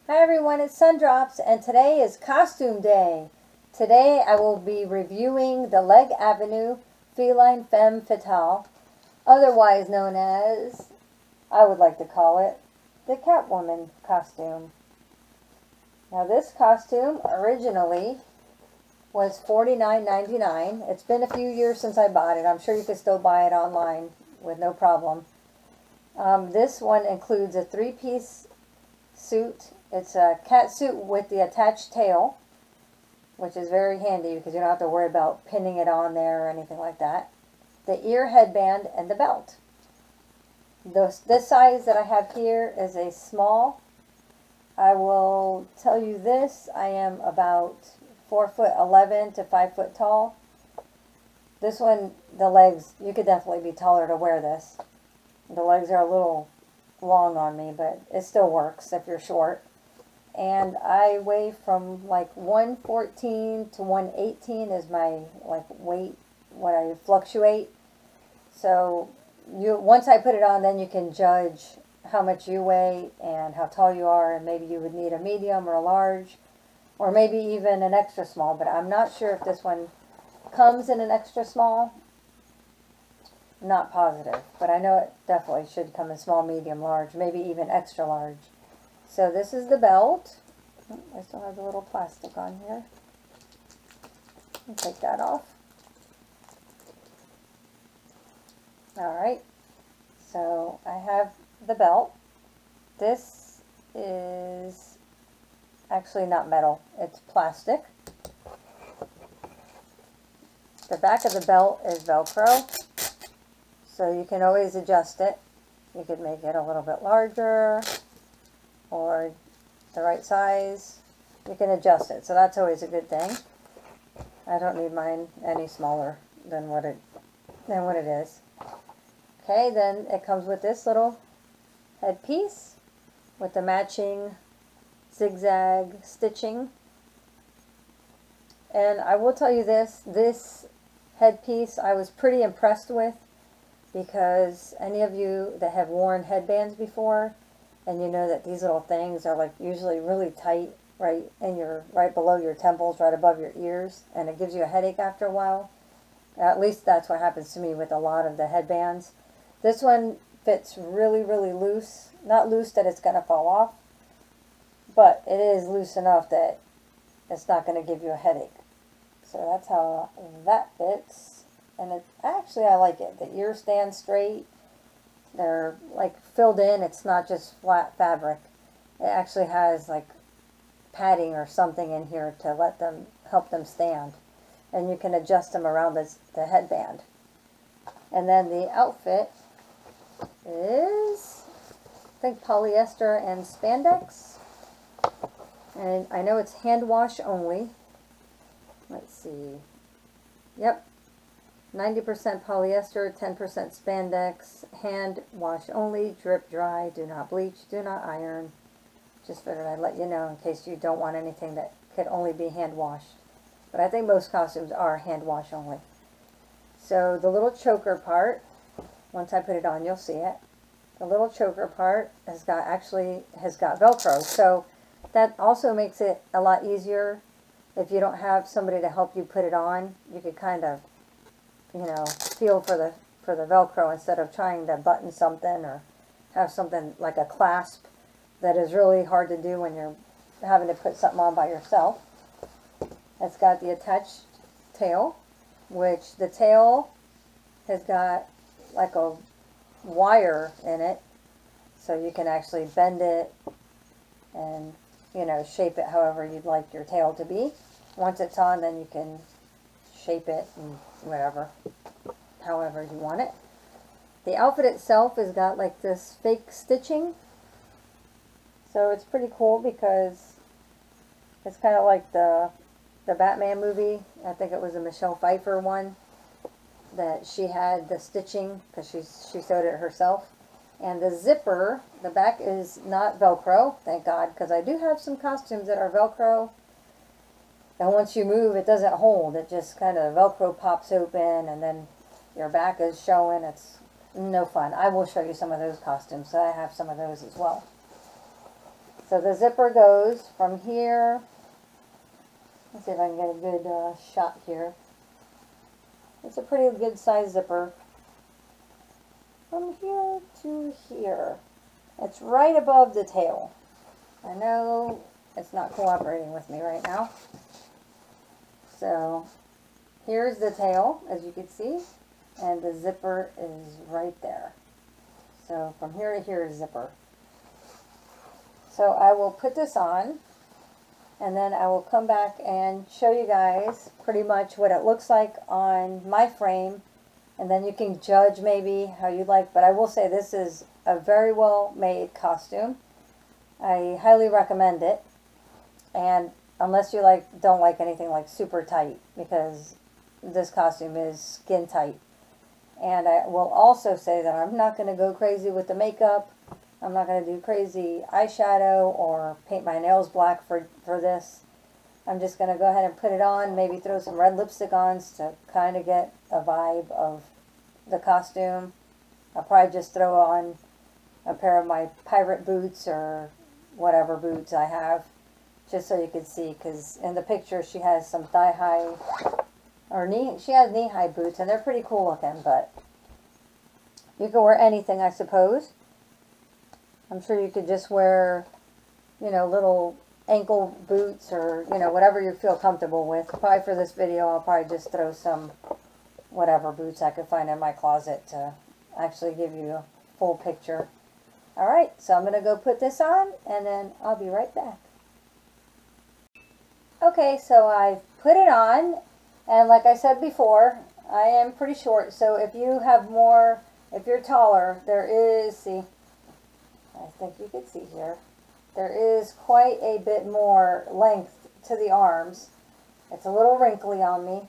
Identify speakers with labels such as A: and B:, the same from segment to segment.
A: Hi everyone, it's Sundrops, and today is costume day. Today I will be reviewing the Leg Avenue Feline Femme Fatale, otherwise known as, I would like to call it, the Catwoman costume. Now this costume originally was $49.99. It's been a few years since I bought it. I'm sure you can still buy it online with no problem. This one includes a three-piece suit. It's a cat suit with the attached tail, which is very handy because you don't have to worry about pinning it on there or anything like that. The ear headband and the belt. This size that I have here is a small. I will tell you this, I am about 4'11" to 5 foot tall. This one, the legs, you could definitely be taller to wear this. The legs are a little long on me, but it still works if you're short. And I weigh from like 114 to 118 is my like weight, what I fluctuate. So once I put it on, then you can judge how much you weigh and how tall you are, and maybe you would need a medium or a large, or maybe even an extra small, but I'm not sure if this one comes in an extra small. Not positive, but I know it definitely should come in small, medium, large, maybe even extra large. So this is the belt. Oh, I still have the little plastic on here. I'll take that off. Alright, so I have the belt. This is actually not metal, it's plastic. The back of the belt is Velcro, so you can always adjust it. You could make it a little bit larger or the right size. You can adjust it, so that's always a good thing. I don't need mine any smaller than what it is. Okay, then it comes with this little headpiece with the matching zigzag stitching. And I will tell you this headpiece I was pretty impressed with, because any of you that have worn headbands before, and you know that these little things are like usually really tight right below your temples, right above your ears, and it gives you a headache after a while. At least that's what happens to me with a lot of the headbands. This one fits really, really loose. Not loose that it's going to fall off, but it is loose enough that it's not going to give you a headache. So that's how that fits. And actually I like it. The ears stand straight. They're like filled in. It's not just flat fabric. It actually has like padding or something in here to help them stand. And you can adjust them around the headband. And then the outfit is, I think, polyester and spandex. And I know it's hand wash only. Let's see. Yep. 90% polyester, 10% spandex, hand wash only, drip dry, do not bleach, do not iron. Just figured I'd let you know in case you don't want anything that could only be hand washed. But I think most costumes are hand wash only. So the little choker part, once I put it on, you'll see it. The little choker part has got Velcro. So that also makes it a lot easier. If you don't have somebody to help you put it on, you could kind of, feel for the Velcro instead of trying to button something or have something like a clasp that is really hard to do when you're having to put something on by yourself. It's got the attached tail, which the tail has got like a wire in it, so you can actually bend it and, shape it however you'd like your tail to be. Once it's on, then you can shape it and whatever, however you want it. The outfit itself has got like this fake stitching, so it's pretty cool because it's kind of like the Batman movie. I think it was a Michelle Pfeiffer one that she had the stitching because she sewed it herself. And the zipper, the back is not Velcro, thank God, because I do have some costumes that are Velcro. And once you move, it doesn't hold. It just kind of Velcro pops open, and then your back is showing. It's no fun. I will show you some of those costumes. So I have some of those as well. So the zipper goes from here. Let's see if I can get a good shot here. It's a pretty good size zipper. From here to here. It's right above the tail. I know it's not cooperating with me right now. So here's the tail, as you can see, and the zipper is right there. So from here to here is zipper. So I will put this on, and then I will come back and show you guys pretty much what it looks like on my frame, and then you can judge maybe how you like. But I will say this is a very well made costume. I highly recommend it, and unless you don't like anything like super tight, because this costume is skin tight. And I will also say that I'm not going to go crazy with the makeup. I'm not going to do crazy eyeshadow or paint my nails black for this. I'm just going to go ahead and put it on, maybe throw some red lipstick on to kind of get a vibe of the costume. I'll probably just throw on a pair of my pirate boots or whatever boots I have, just so you can see, because in the picture she has some thigh-high, or she has knee-high boots, and they're pretty cool looking, but you can wear anything, I suppose. I'm sure you could just wear, you know, little ankle boots or, you know, whatever you feel comfortable with. Probably for this video, I'll probably just throw some whatever boots I could find in my closet to actually give you a full picture. Alright, so I'm going to go put this on, and then I'll be right back. Okay, so I've put it on, and like I said before, I am pretty short, so if you have more, if you're taller, there is, see, I think you can see here, there is quite a bit more length to the arms. It's a little wrinkly on me,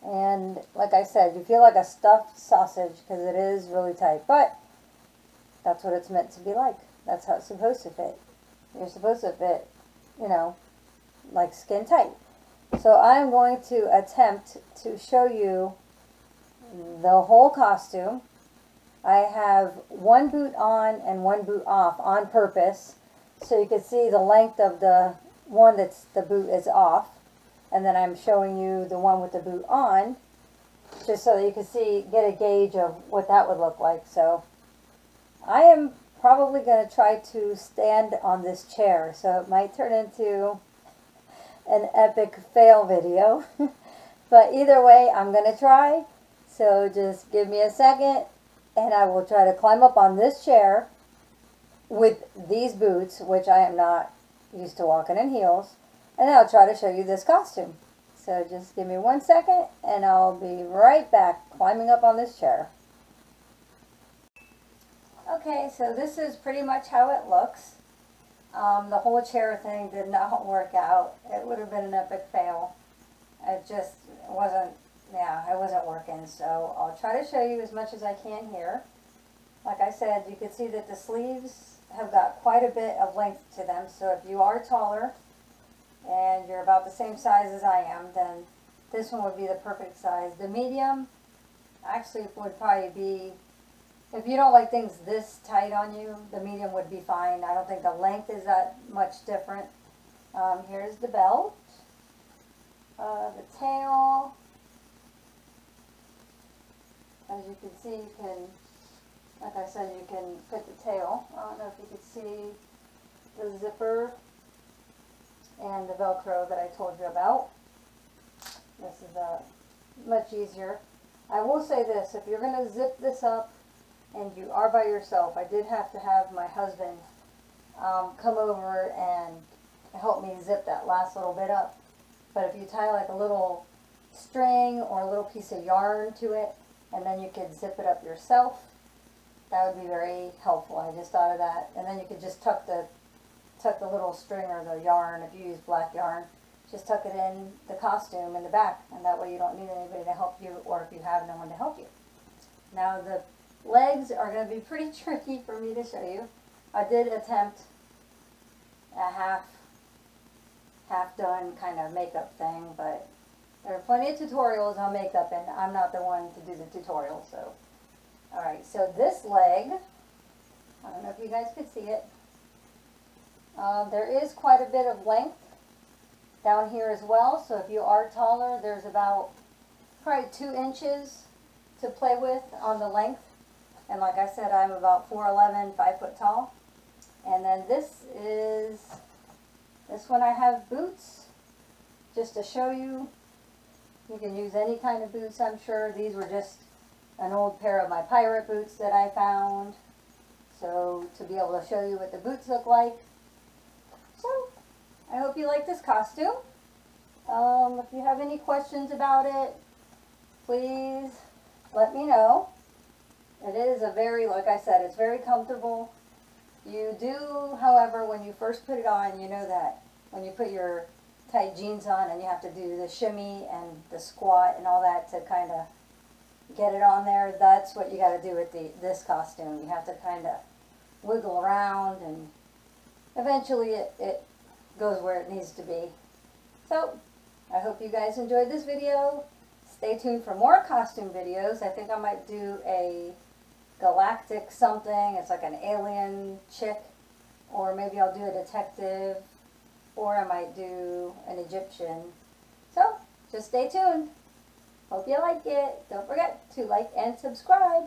A: and like I said, you feel like a stuffed sausage because it is really tight, but that's what it's meant to be like. That's how it's supposed to fit. You're supposed to fit, you know, like skin tight. So I'm going to attempt to show you the whole costume. I have one boot on and one boot off on purpose, so you can see the length of the one that's the boot is off, and then I'm showing you the one with the boot on, just so that you can see, get a gauge of what that would look like. So I am probably going to try to stand on this chair, so it might turn into an epic fail video. But either way, I'm going to try. So just give me a second, and I will try to climb up on this chair with these boots, which I am not used to walking in heels, and then I'll try to show you this costume. So just give me 1 second, and I'll be right back climbing up on this chair. Okay, so this is pretty much how it looks. The whole chair thing did not work out. It would have been an epic fail. It just wasn't, yeah, it wasn't working. So I'll try to show you as much as I can here. Like I said, you can see that the sleeves have got quite a bit of length to them. So if you are taller and you're about the same size as I am, then this one would be the perfect size. The medium actually would probably be, if you don't like things this tight on you, the medium would be fine. I don't think the length is that much different. Here's the belt, the tail. As you can see, you can, like I said, you can put the tail. I don't know if you can see the zipper and the Velcro that I told you about. This is much easier. I will say this, if you're going to zip this up, and you are by yourself, I did have to have my husband come over and help me zip that last little bit up. But if you tie like a little string or a little piece of yarn to it, and then you could zip it up yourself, that would be very helpful. I just thought of that. And then you could just tuck the little string or the yarn, if you use black yarn, just tuck it in the costume in the back, and that way you don't need anybody to help you, or if you have no one to help you. Now the legs are going to be pretty tricky for me to show you. I did attempt a half done kind of makeup thing, but there are plenty of tutorials on makeup, and I'm not the one to do the tutorial. So, alright, so this leg, I don't know if you guys could see it. There is quite a bit of length down here as well, so if you are taller, there's about probably 2 inches to play with on the length. And like I said, I'm about 4'11", 5 foot tall. And then this one I have boots, just to show you. You can use any kind of boots, I'm sure. These were just an old pair of my pirate boots that I found. So to be able to show you what the boots look like. So I hope you like this costume. If you have any questions about it, please let me know. It is a very, like I said, it's very comfortable. You do, however, when you first put it on, you know that when you put your tight jeans on and you have to do the shimmy and the squat and all that to kind of get it on there, that's what you got to do with this costume. You have to kind of wiggle around, and eventually it goes where it needs to be. So I hope you guys enjoyed this video. Stay tuned for more costume videos. I think I might do a galactic something. It's like an alien chick, or maybe I'll do a detective, or I might do an Egyptian. So just stay tuned. Hope you like it. Don't forget to like and subscribe.